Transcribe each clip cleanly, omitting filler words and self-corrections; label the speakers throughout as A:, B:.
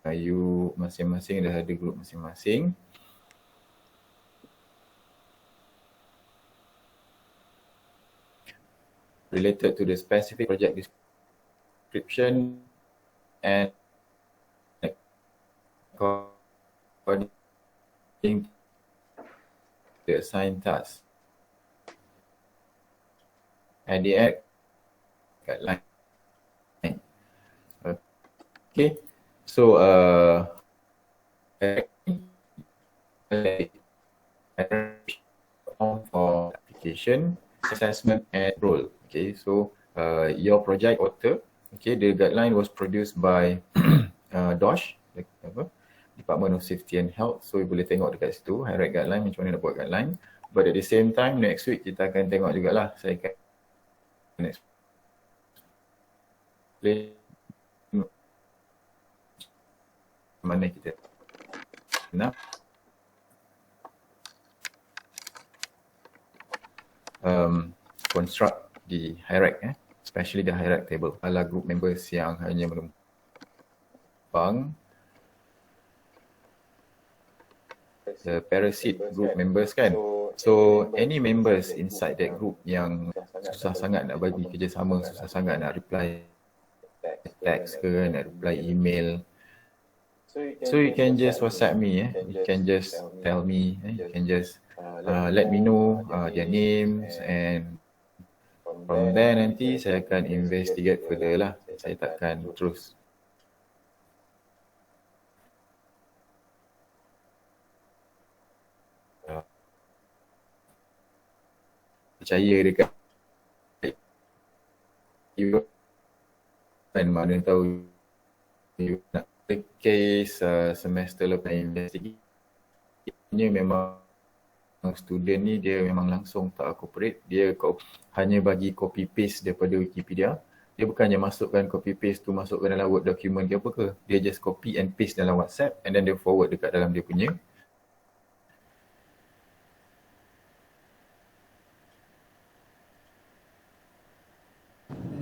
A: You masing-masing dah ada group masing-masing. Related to the specific project description and according to the assigned task. At the end, guideline. Okay, so for application, assessment and role. Okay, so your project author, okay, the guideline was produced by DOSH, Department of Safety and Health. So you boleh tengok dekat situ, high rate guideline, macam mana nak buat guideline. But at the same time, next week kita akan tengok jugalah, saya akan explain mana kita nak construct di hierarch, especially the hierarch table ala group members yang hanya menumpang, the parasite group members kan. So any members inside that group yang susah sangat nak bagi kerjasama, susah sangat nak reply text ke, nak reply email, so you can just WhatsApp me, you can just tell me, you can just let me know their names, and from there nanti saya akan investigate further lah. Saya takkan terus percaya dekat you kan, mana tahu you nak case semester lepas investigasinya memang student ni dia memang langsung tak cooperate, dia hanya bagi copy paste daripada Wikipedia, dia bukannya masukkan copy paste tu masukkan dalam Word document ke apa ke, dia just copy and paste dalam WhatsApp and then dia forward dekat dalam dia punya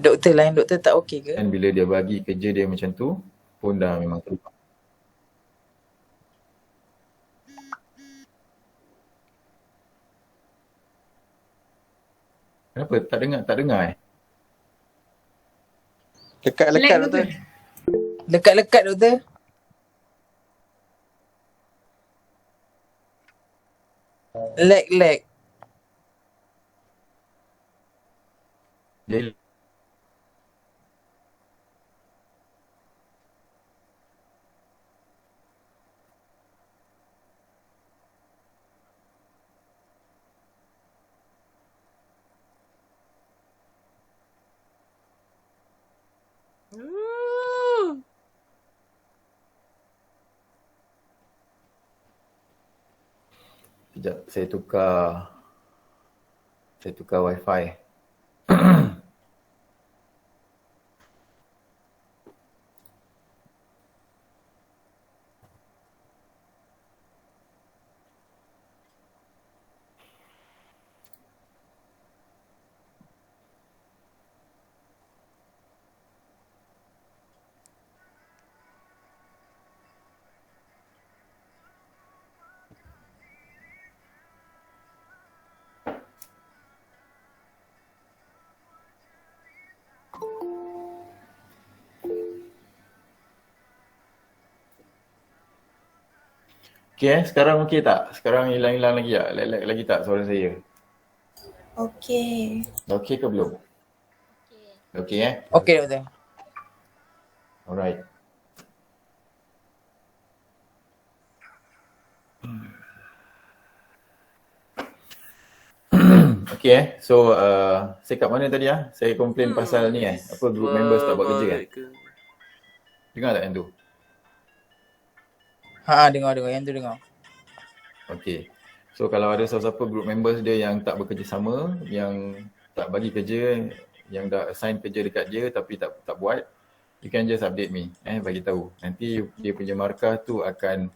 B: doktor lain doktor tak okey ke?
A: Dan bila dia bagi kerja dia macam tu pun dah memang terlupa. Kenapa? Tak dengar
B: Lekat-lekat doktor. Lekat-lekat doktor. Lag.
A: Dia Sekejap, saya tukar wifi. Okay, sekarang okey tak? Sekarang hilang-hilang lagi tak? Lag lagi tak suara saya?
C: Okey.
A: Dah okey ke belum? Okey
B: Okey doktor.
A: Alright. Okay so saya kat mana tadi Saya komplain pasal ni apa group members tak buat kerja Dengar tak yang tu?
B: Dengar yang tu dengar.
A: Okay. So kalau ada siapa-siapa group members dia yang tak bekerjasama, yang tak bagi kerja, yang dah assign kerja dekat dia tapi tak buat, you can just update me, bagi tahu. Nanti dia punya markah tu akan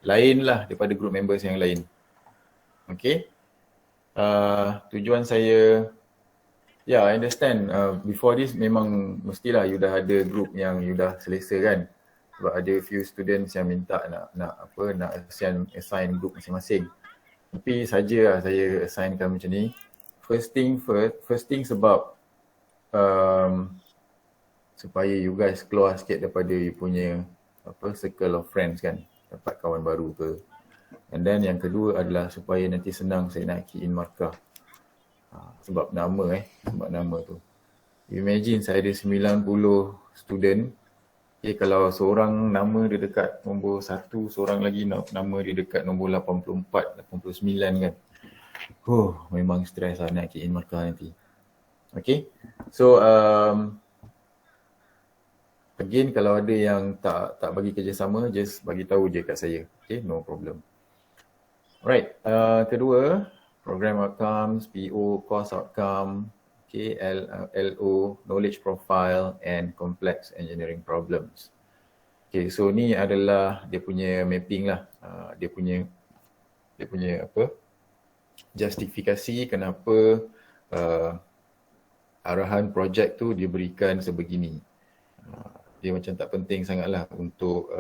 A: lain lah daripada group members yang lain. Okay. Tujuan saya Yeah, I understand. Before this memang mestilah you dah ada group yang you dah selesa kan. Sebab ada few students yang minta nak assign group masing-masing. Tapi sajalah saya assignkan macam ni. First thing sebab supaya you guys keluar sikit daripada you punya circle of friends kan. Dapat kawan baru ke. And then yang kedua adalah supaya nanti senang saya nak key in markah. Sebab nama tu. Imagine saya ada 90 student. Okay, kalau seorang nama dia dekat nombor 1, seorang lagi nama dia dekat nombor 84, 89 kan. Memang stres lah nak key in markah nanti. Okay, so again kalau ada yang tak bagi kerjasama, just bagi tahu je kat saya. Okay, no problem. Alright, kedua, program outcomes, PO, course outcome, okay, LO, knowledge profile and complex engineering problems. Okay, so ni adalah dia punya mapping lah. Dia punya justifikasi kenapa arahan projek tu diberikan sebegini. Dia macam tak penting sangatlah untuk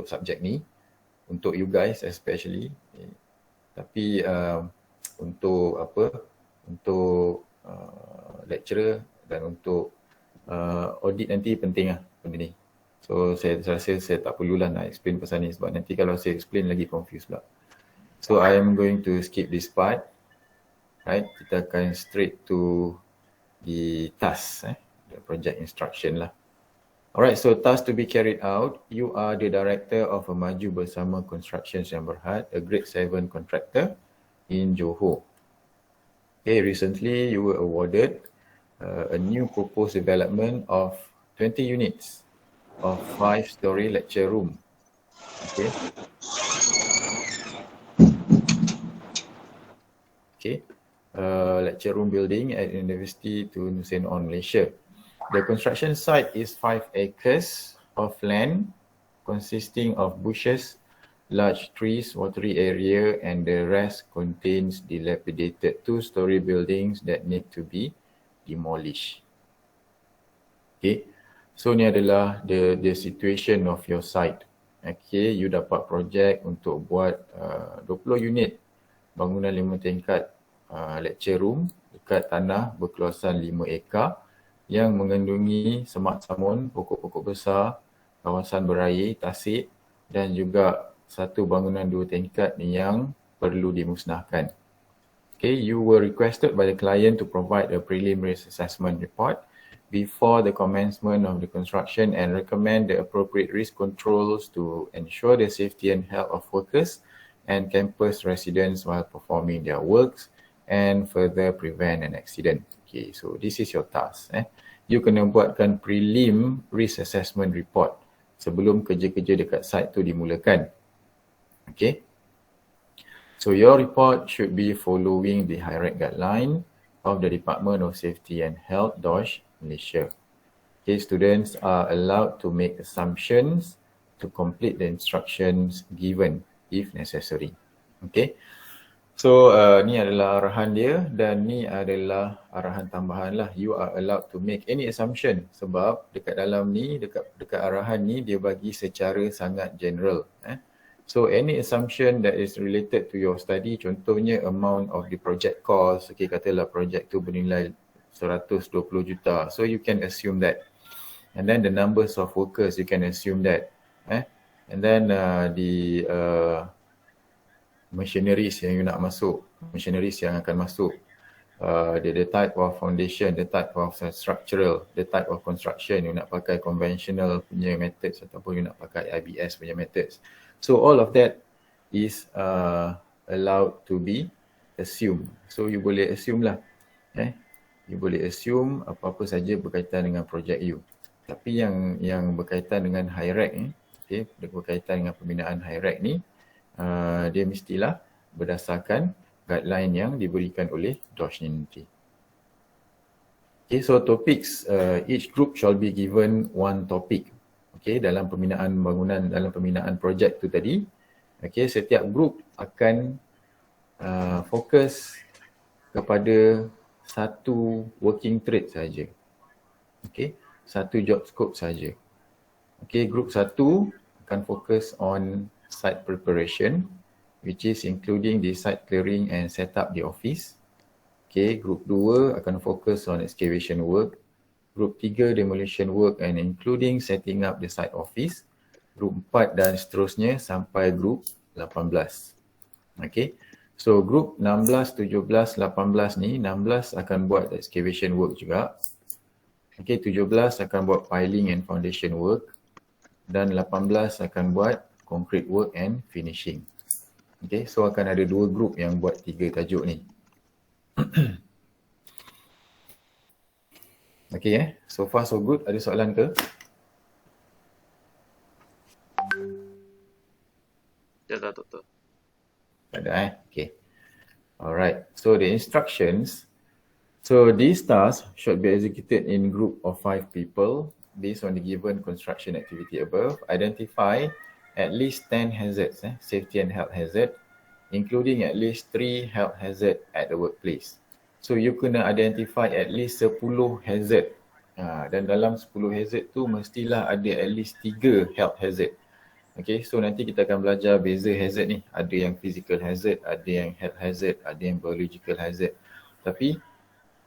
A: subjek ni, untuk you guys especially. Tapi untuk lecturer dan untuk audit nanti penting lah benda ni. So saya rasa saya tak perlulah nak explain pasal ni sebab nanti kalau saya explain lagi confused pula. So I am going to skip this part. Right, kita akan straight to the task, the project instruction lah. Alright, so task to be carried out. You are the director of a Maju Bersama Construction Sdn Bhd, a grade 7 contractor in Johor. Okay, recently you were awarded a new proposed development of 20 units of 5-story lecture room. Okay. Lecture room building at University Tun Sen On, Malaysia. The construction site is 5 acres of land consisting of bushes, large trees, watery area, and the rest contains dilapidated 2-story buildings that need to be demolished. Okay, so ni adalah the situation of your site. Okay, you dapat projek untuk buat 20 unit bangunan 5 tingkat lecture room dekat tanah berkeluasan 5 ekar yang mengandungi semak samun, pokok-pokok besar, kawasan berair, tasik dan juga satu bangunan 2 tingkat yang perlu dimusnahkan. Okay, you were requested by the client to provide a prelim risk assessment report before the commencement of the construction and recommend the appropriate risk controls to ensure the safety and health of workers and campus residents while performing their works and further prevent an accident. Okay, so this is your task. You kena buatkan prelim risk assessment report sebelum kerja-kerja dekat site tu dimulakan. Okay. So your report should be following the hierarchy guideline of the Department of Safety and Health, DOSH, Malaysia. Okay, students are allowed to make assumptions to complete the instructions given if necessary. Okay. So ni adalah arahan dia dan ni adalah arahan tambahan lah. You are allowed to make any assumption sebab dekat dalam ni, dekat arahan ni dia bagi secara sangat general. So any assumption that is related to your study, contohnya amount of the project cost, okay, katalah project tu bernilai 120 juta. So you can assume that. And then the numbers of workers, you can assume that. And then the machineries yang you nak masuk, machineries yang akan masuk, the type of foundation, the type of structural, the type of construction, you nak pakai conventional punya methods ataupun you nak pakai IBS punya methods. So all of that is allowed to be assumed. So you boleh assume lah. You boleh assume apa-apa saja berkaitan dengan projek you. Tapi yang berkaitan dengan hierarchy, okay, berkaitan dengan pembinaan hierarchy ni, dia mestilah berdasarkan guideline yang diberikan oleh DOSH ni nanti. Okay, so topics, each group shall be given one topic. Okay, dalam pembinaan bangunan, dalam pembinaan projek tu tadi, okay, setiap group akan fokus kepada satu working trade saja. Okay, satu job scope saja. Okay, group 1 akan fokus on site preparation, which is including the site clearing and set up the office. Okay, group 2 akan fokus on excavation work. Group 3 demolition work and including setting up the site office. Group 4 dan seterusnya sampai group 18. Okay, so group 16, 17, 18 ni, 16 akan buat excavation work juga. Okay, 17 akan buat piling and foundation work. Dan 18 akan buat concrete work and finishing. Okay, so akan ada 2 group yang buat 3 tajuk ni. Okay, so far so good. Ada soalan ke?
D: Ya dah, Doktor.
A: Tak ada Okay. Alright, so the instructions. So these tasks should be executed in group of 5 people based on the given construction activity above. Identify at least 10 hazards, safety and health hazard, including at least 3 health hazard at the workplace. So you kena identify at least 10 hazard. Dan dalam 10 hazard tu mestilah ada at least 3 health hazard. Okay, so nanti kita akan belajar beza hazard ni. Ada yang physical hazard, ada yang health hazard, ada yang biological hazard. Tapi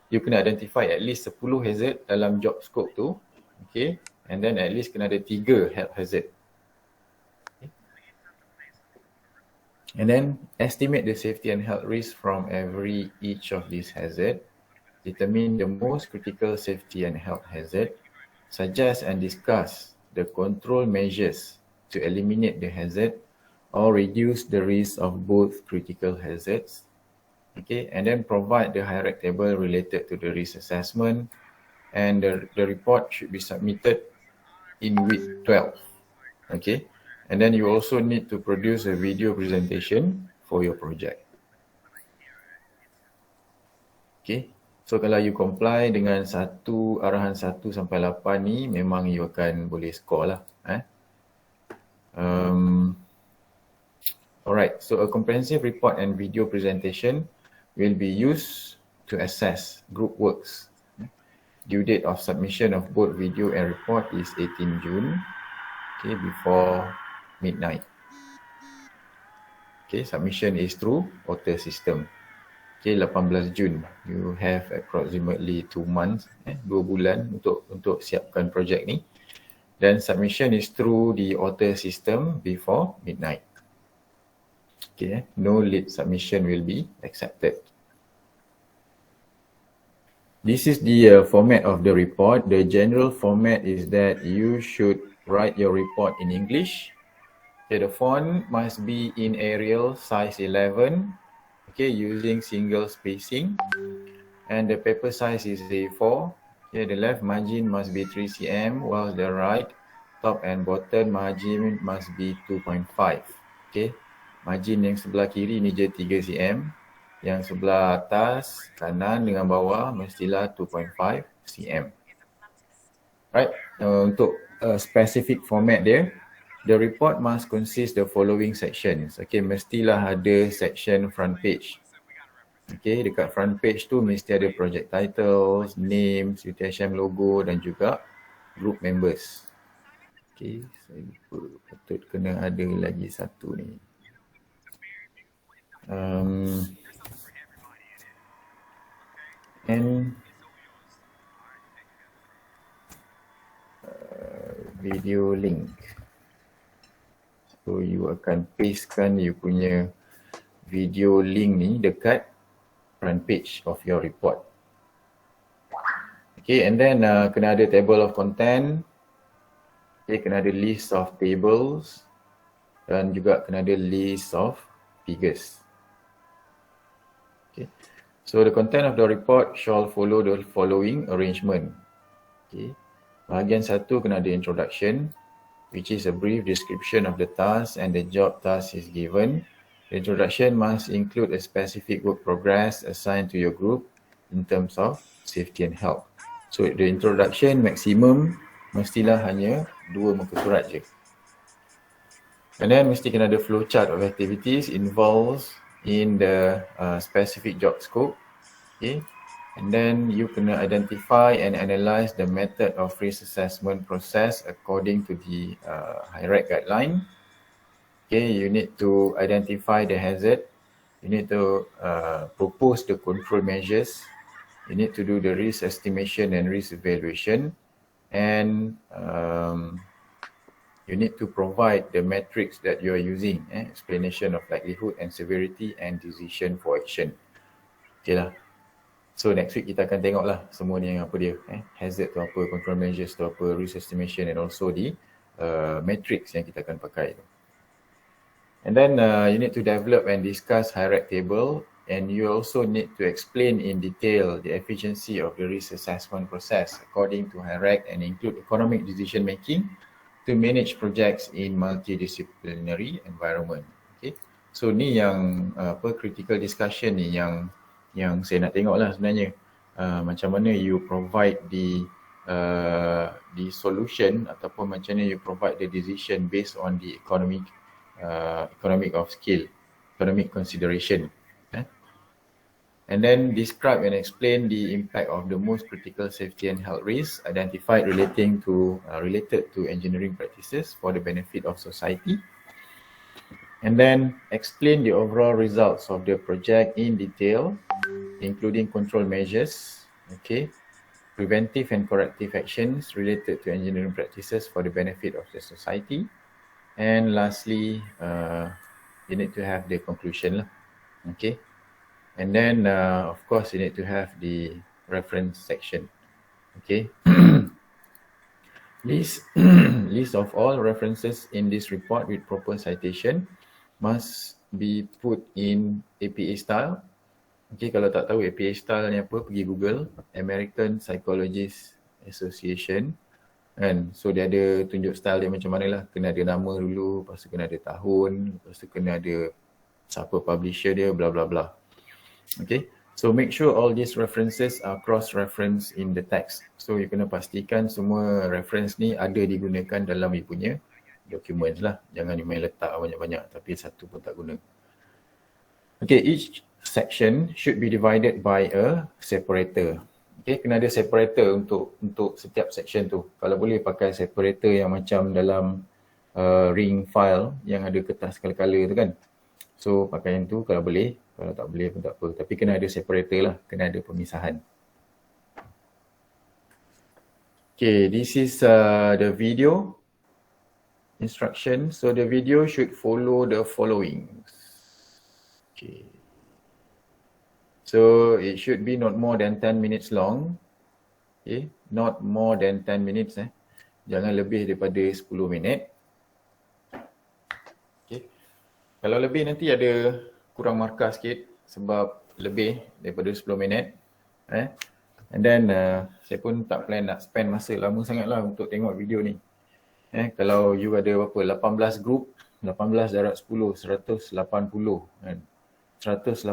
A: you kena identify at least 10 hazard dalam job scope tu. Okay, and then at least kena ada 3 health hazard. Okay. And then estimate the safety and health risk from each of these hazard. Determine the most critical safety and health hazard. Suggest and discuss the control measures to eliminate the hazard or reduce the risk of both critical hazards. Okay, and then provide the hierarchy table related to the risk assessment, and the report should be submitted in week 12. Okay, and then you also need to produce a video presentation for your project. Okay, so kalau you comply dengan arahan 1 sampai 8 ni, memang you akan boleh score lah. Alright, so a comprehensive report and video presentation will be used to assess group works. Due date of submission of both video and report is 18 June, okay, before midnight. Okay, submission is through OSHA system. Okay, 18 Jun, you have approximately 2 months, 2 bulan untuk siapkan projek ni. Dan submission is through the OSHA system before midnight. Okay, no late submission will be accepted. This is the format of the report. The general format is that you should write your report in English. Okay, the font must be in Arial size 11. Okay, using single spacing. And the paper size is A4. Okay, the left margin must be 3 cm, while the right, top and bottom margin must be 2.5. Okay, margin yang sebelah kiri ni je 3 cm. Yang sebelah atas, kanan dengan bawah mestilah 2.5 cm. Right, untuk specific format dia, the report must consist the following sections. Okay, mestilah ada section front page. Okay, dekat front page tu mesti ada project titles, names, UTSM logo dan juga group members. Okay, saya lupa, patut kena ada lagi satu ni. And video link. So you akan pastekan you punya video link ni dekat front page of your report. Okay, and then kena ada table of content. Okay, kena ada list of tables dan juga kena ada list of figures. Okay, so the content of the report shall follow the following arrangement. Okay, bahagian 1 kena ada introduction, which is a brief description of the task and the job task is given. The introduction must include a specific work progress assigned to your group in terms of safety and health. So the introduction maximum mestilah hanya 2 muka surat je. And then mesti kena ada flowchart of activities involved in the specific job scope. Okay. And then you kena identify and analyze the method of risk assessment process according to the HIRAC guideline. Okay, you need to identify the hazard. You need to propose the control measures. You need to do the risk estimation and risk evaluation. And you need to provide the metrics that you are using, explanation of likelihood and severity and decision for action. Okay lah. So next week kita akan tengok lah semua ni yang apa dia, hazard tu apa, control measures tu apa, risk estimation and also the metrics yang kita akan pakai tu. And then you need to develop and discuss HIRAC table, and you also need to explain in detail the efficiency of the risk assessment process according to HIRAC and include economic decision making to manage projects in multidisciplinary environment. Okay. So ni yang critical discussion ni yang saya nak tengok lah sebenarnya. Macam mana you provide the solution ataupun macam mana you provide the decision based on the economic of scale, economic consideration. And then describe and explain the impact of the most critical safety and health risks identified related to engineering practices for the benefit of society. And then explain the overall results of the project in detail, including control measures, okay, preventive and corrective actions related to engineering practices for the benefit of the society. And lastly, you need to have the conclusion lah, okay. And then of course you need to have the reference section, okay. List of all references in this report with proper citation must be put in APA style. Okay, kalau tak tahu APA style ni apa, pergi Google, American Psychologist Association. Kan? So dia ada tunjuk style dia macam mana lah. Kena ada nama dulu, lepas tu kena ada tahun, lepas tu kena ada siapa publisher dia, bla bla bla. Okay, so make sure all these references are cross-referenced in the text. So you kena pastikan semua reference ni ada digunakan dalam you punya documents lah. Jangan you main letak banyak-banyak tapi satu pun tak guna. Okay, each section should be divided by a separator. Okay, kena ada separator untuk setiap section tu. Kalau boleh pakai separator yang macam dalam ring file yang ada kertas color-color tu kan. So pakai yang tu kalau boleh, kalau tak boleh pun tak apa. Tapi kena ada separator lah, kena ada pemisahan. Okay, this is the video instruction. So the video should follow the following. Okay. So it should be not more than 10 minutes long. Okay, not more than 10 minutes. Jangan lebih daripada 10 minit. Okay. Kalau lebih nanti ada kurang markah sikit sebab lebih daripada 10 minit. And then saya pun tak plan nak spend masa lama sangat lah untuk tengok video ni. Kalau you ada berapa, 18 group, 18 darab 10, 180 kan. 180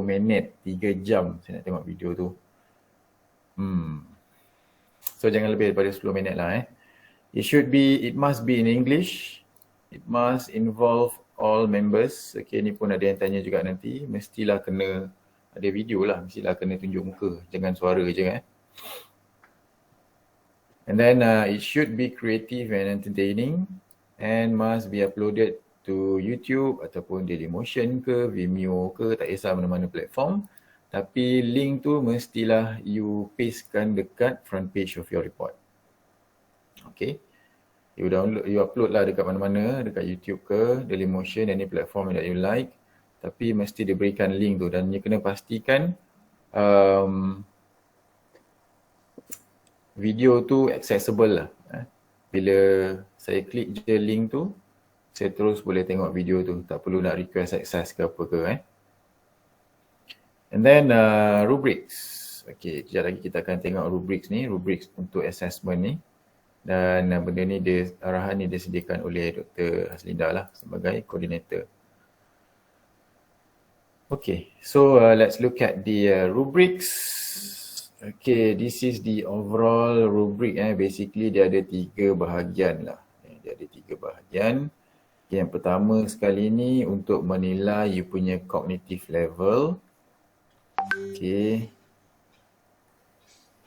A: minit, 3 jam saya nak tengok video tu. So jangan lebih daripada 10 minit lah. It must be in English. It must involve all members. Okay, ni pun ada yang tanya juga nanti. Mestilah kena ada video lah, mestilah kena tunjuk muka. Jangan suara je And then it should be creative and entertaining and must be uploaded to YouTube ataupun Dailymotion ke, Vimeo ke, tak kisah mana-mana platform. Tapi link tu mestilah you pastekan dekat front page of your report. Okay. You download, you upload lah dekat mana-mana, dekat YouTube ke, Dailymotion, any platform that you like. Tapi mesti diberikan link tu dan you kena pastikan video tu accessible lah. Bila saya klik je link tu, saya terus boleh tengok video tu. Tak perlu nak request access ke apa ke. And then rubrics. Okay, sekejap lagi kita akan tengok rubrics ni. Rubrics untuk assessment ni. Dan benda ni arahan ni disediakan oleh Dr. Haslinda lah sebagai coordinator. Okay, so let's look at the rubrics. Okay, this is the overall rubric. Basically dia ada 3 bahagian lah. Dia ada 3 bahagian. Okay, yang pertama sekali ni untuk menilai you punya cognitive level. Okay.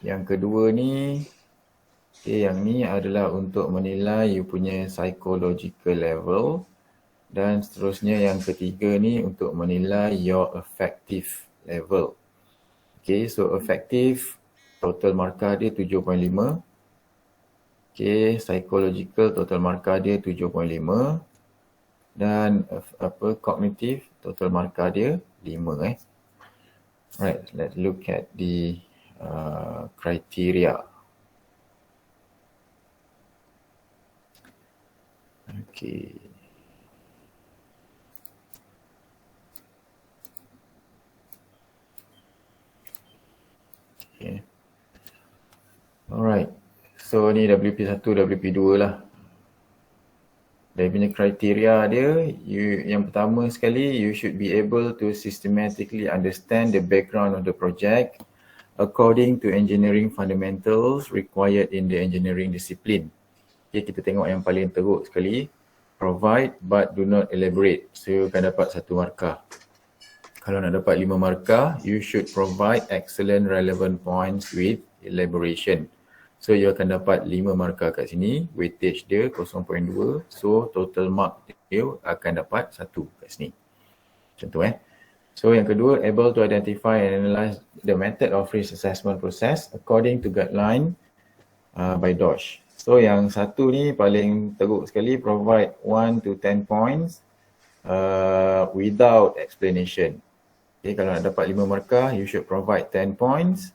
A: Yang kedua ni, okay, yang ni adalah untuk menilai you punya psychological level. Dan seterusnya yang ketiga ni untuk menilai your affective level. Okay, so affective, total markah dia 7.5. Okay, psychological, total markah dia 7.5. Dan cognitive, total markah dia 5. Right, let's look at the criteria. Okay. Okay. Alright. So ni WP1, WP2 lah. Dia punya kriteria dia, yang pertama sekali, you should be able to systematically understand the background of the project according to engineering fundamentals required in the engineering discipline. Okay, kita tengok yang paling teruk sekali. Provide but do not elaborate. So you akan dapat 1 markah. Kalau nak dapat 5 markah, you should provide excellent relevant points with elaboration. So you akan dapat 5 markah kat sini, weightage dia 0.2. So total mark dia akan dapat 1 kat sini. Macam tu So yang kedua, able to identify and analyze the method of risk assessment process according to guideline by OSHA. So yang satu ni paling teruk sekali, provide 1 to 10 points without explanation. Okay, kalau nak dapat 5 markah, you should provide 10 points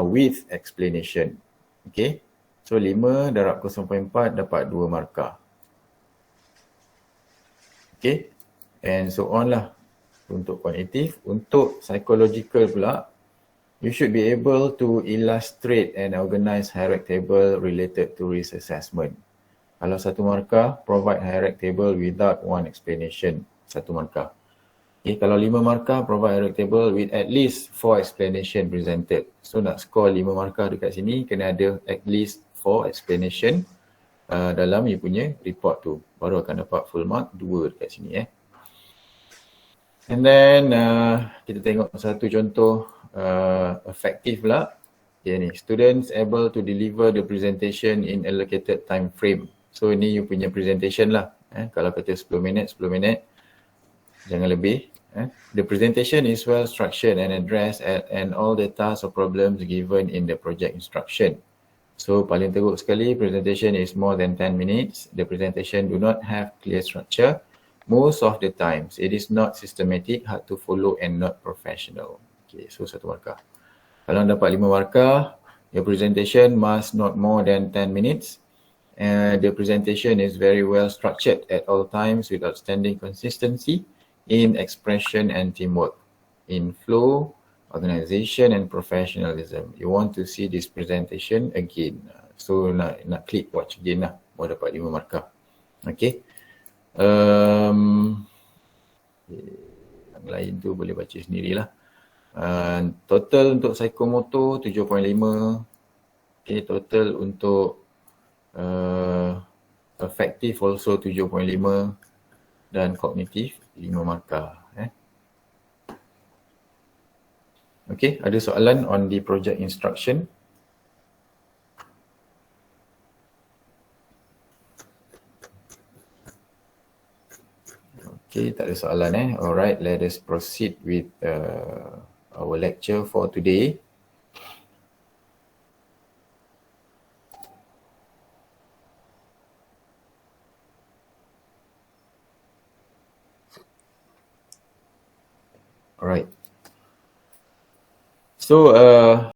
A: with explanation. Okay, so 5 darab 0.4 dapat 2 markah. Okay, and so on lah untuk kuantitatif. Untuk psychological pula, you should be able to illustrate and organize hierarchy table related to risk assessment. Kalau 1 markah, provide hierarchy table without 1 explanation, 1 markah. Okay, kalau 5 markah, provide hierarchy table with at least 4 explanation presented. So nak score 5 markah dekat sini, kena ada at least 4 explanation dalam you punya report tu. Baru akan dapat full mark 2 dekat sini And then kita tengok satu contoh effective pula. Okay, ni, students able to deliver the presentation in allocated time frame. So ni you punya presentation lah. Kalau kata 10 minit, jangan lebih. The presentation is well structured and addressed and all the tasks or problems given in the project instruction. So paling teruk sekali, presentation is more than 10 minutes. The presentation do not have clear structure. Most of the times, it is not systematic, hard to follow and not professional. Okay, so 1 markah. Kalau dapat 5 markah, your presentation must not more than 10 minutes. The presentation is very well structured at all times with outstanding consistency in expression and teamwork, in flow, organization and professionalism. You want to see this presentation again. So nak click watch again lah, mau dapat 5 markah. Okay. Yang lain tu boleh baca sendirilah. Total untuk psikomotor 7.5. Okay, total untuk affective also 7.5 dan kognitif 5 markah. Okay, ada soalan on the project instruction? Okay, tak ada soalan Alright, let us proceed with our lecture for today. Alright. So